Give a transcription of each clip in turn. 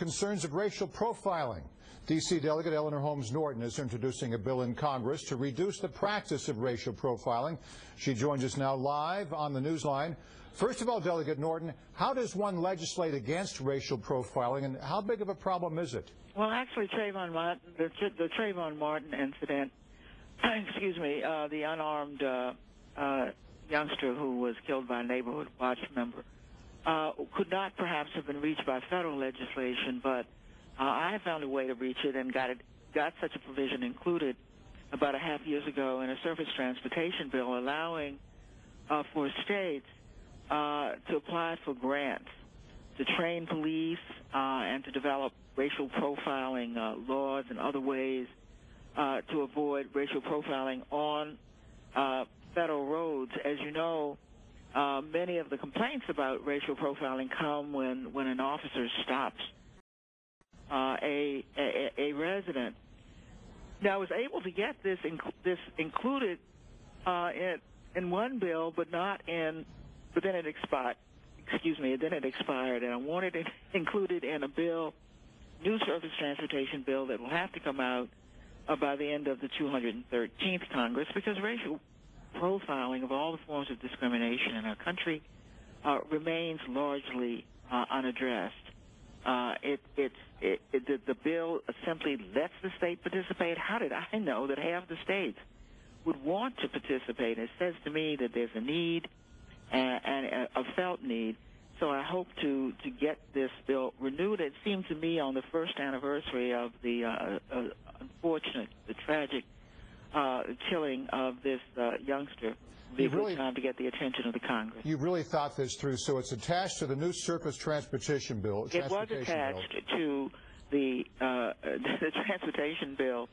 concerns of racial profiling. D.C. Delegate Eleanor Holmes Norton is introducing a bill in Congress to reduce the practice of racial profiling. She joins us now live on the Newsline. First of all, Delegate Norton, how does one legislate against racial profiling, and how big of a problem is it? Well, actually, Trayvon Martin, the Trayvon Martin incident, the unarmed youngster who was killed by a neighborhood watch member, could not perhaps have been reached by federal legislation, but I found a way to reach it and got such a provision included about a half years ago in a surface transportation bill allowing for states to apply for grants to train police and to develop racial profiling laws and other ways to avoid racial profiling on federal roads. As you know, many of the complaints about racial profiling come when an officer stops a resident. Now, I was able to get this included in one bill, but then it expired. Then it expired, and I wanted it included in a bill, new surface transportation bill that will have to come out by the end of the 213th Congress, because racial profiling of all the forms of discrimination in our country remains largely unaddressed. The bill simply lets the state participate. How did I know that half the states would want to participate? It says to me that there's a need and a felt need. So I hope to get this bill renewed. It seemed to me on the first anniversary of the unfortunate, the tragic killing of this youngster, would be a good time to get the attention of the Congress. You really thought this through, so it's attached to the new surface transportation bill. It was attached to the transportation bill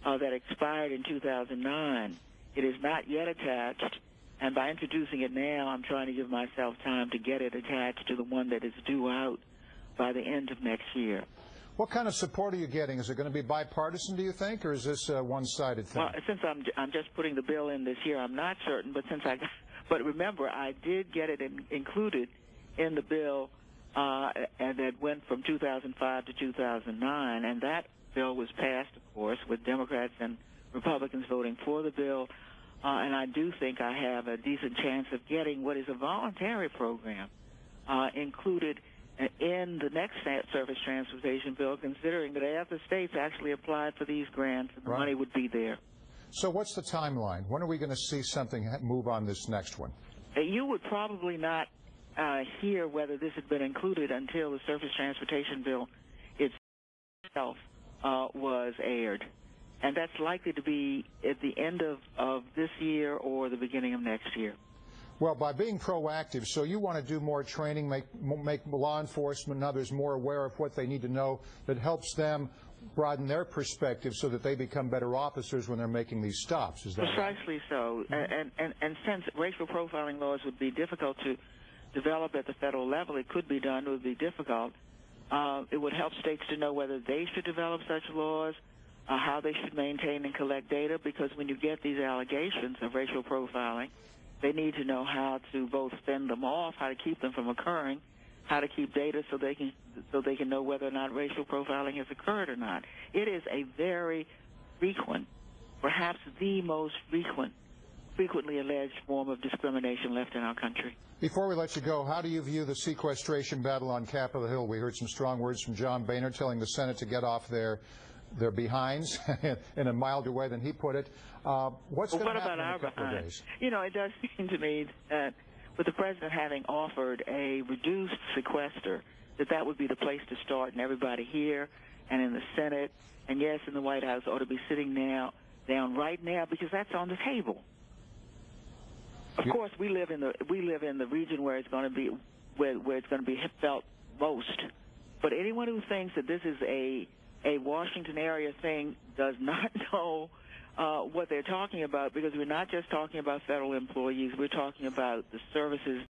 that expired in 2009. It is not yet attached. And by introducing it now, I'm trying to give myself time to get it attached to the one that is due out by the end of next year. What kind of support are you getting? Is it going to be bipartisan, do you think, or is this a one-sided thing? Well, since I'm just putting the bill in this year, I'm not certain. But remember, I did get it included in the bill, and that went from 2005 to 2009, and that bill was passed, of course, with Democrats and Republicans voting for the bill. And I do think I have a decent chance of getting what is a voluntary program included in the next surface transportation bill, considering that half the states actually applied for these grants and the money would be there. So what's the timeline? When are we going to see something move on this next one? You would probably not hear whether this had been included until the surface transportation bill itself was aired. And that's likely to be at the end of this year or the beginning of next year. Well, by being proactive, so you want to do more training, make law enforcement and others more aware of what they need to know that helps them broaden their perspective so that they become better officers when they're making these stops. Is that precisely right? So? And since racial profiling laws would be difficult to develop at the federal level, it could be done. It would be difficult. It would help states to know whether they should develop such laws, how they should maintain and collect data, because when you get these allegations of racial profiling, they need to know how to both fend them off, how to keep them from occurring, how to keep data so they can know whether or not racial profiling has occurred or not. It is a very frequent, perhaps the most frequently alleged form of discrimination left in our country. Before we let you go, how do you view the sequestration battle on Capitol Hill? We heard some strong words from John Boehner telling the Senate to get off their behinds in a milder way than he put it. What's going to happen in a couple of days? You know, it does seem to me that with the president having offered a reduced sequester, that would be the place to start, and everybody here and in the Senate and, yes, in the White House ought to be sitting down right now, because that's on the table. Of course, we live in the region where it's going to be where it's going to be felt most. But anyone who thinks that this is a Washington area thing does not know what they're talking about, because we're not just talking about federal employees. We're talking about the services